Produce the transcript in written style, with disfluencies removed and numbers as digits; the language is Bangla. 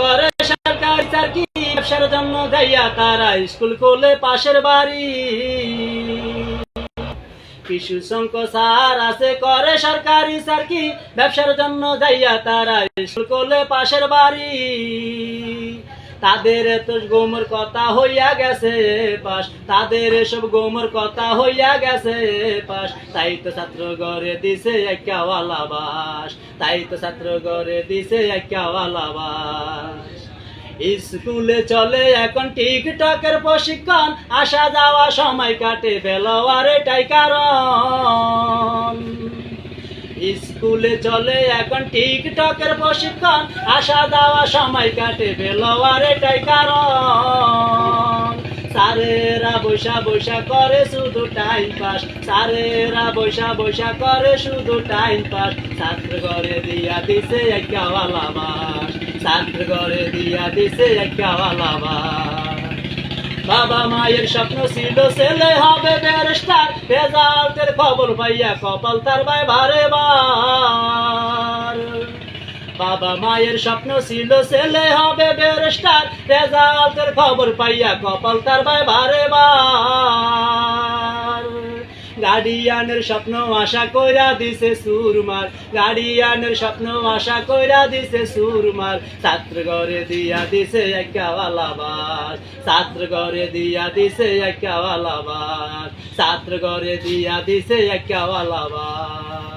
করে সরকারি চাকরি, ব্যবসার জন্য যাইয়া তারা স্কুল খোলে পাশের বাড়ি। পিসু শঙ্ক স্যার আছে করে সরকারি চাকরি, ব্যবসার জন্য যাইয়া তারা স্কুল খোলে পাশের বাড়ি। তাদের এত গোমর কথা হইয়া গেছে পাশ, তাদের এসব গোমর কথা হইয়া গেছে পাশ। তাই তো ছাত্র গড়ে দিছে একাওয়ালা বাস, তাই তো ছাত্র গড়ে দিছে একাওয়ালা বাস। স্কুলে চলে এখন টিকটকের প্রশিক্ষণ, আসা যাওয়া সময় কাটে বেলোয়ার, এটাই কারণ। স্কুলে চলে এখন টিকটকের প্রশিক্ষণ, আসা যাওয়া সময় কাটে বেলোয়ার, এটাই কারণ। স্যারেরা বৈশা বৈশা করে শুধু টাইম পাস, স্যারেরা বৈশা বৈশা করে শুধু টাইম পাস। ছাত্র ঘরে দিয়া দিছে একাওয়ালা বাস, ছাত্র ঘরে দিয়া দিছে একাওয়ালা বাস। বাবা মায়ের স্বপ্ন ছিল ছেলে হবে ব্যারিস্টার, রেজাল্টের খবর পাইয়া কপাল তার ভাই ভারে বার। বাবা মায়ের স্বপ্ন ছিল ছেলে হবে ব্যারিস্টার, রেজাল্টের খবর পাইয়া কপাল তার ভাই ভারে বার। গার্ডিয়ানের স্বপ্ন আশা কইরা দিছে সুরমার, গার্ডিয়ানের স্বপ্ন আশা কইরা দিছে সুরমার। ছাত্র ঘরে দিয়া দিছে একাওয়ালা বাস, ছাত্র ঘরে দিয়া দিছে একাওয়ালা বাস, ছাত্র ঘরে দিয়া দিছে একাওয়ালা বাস।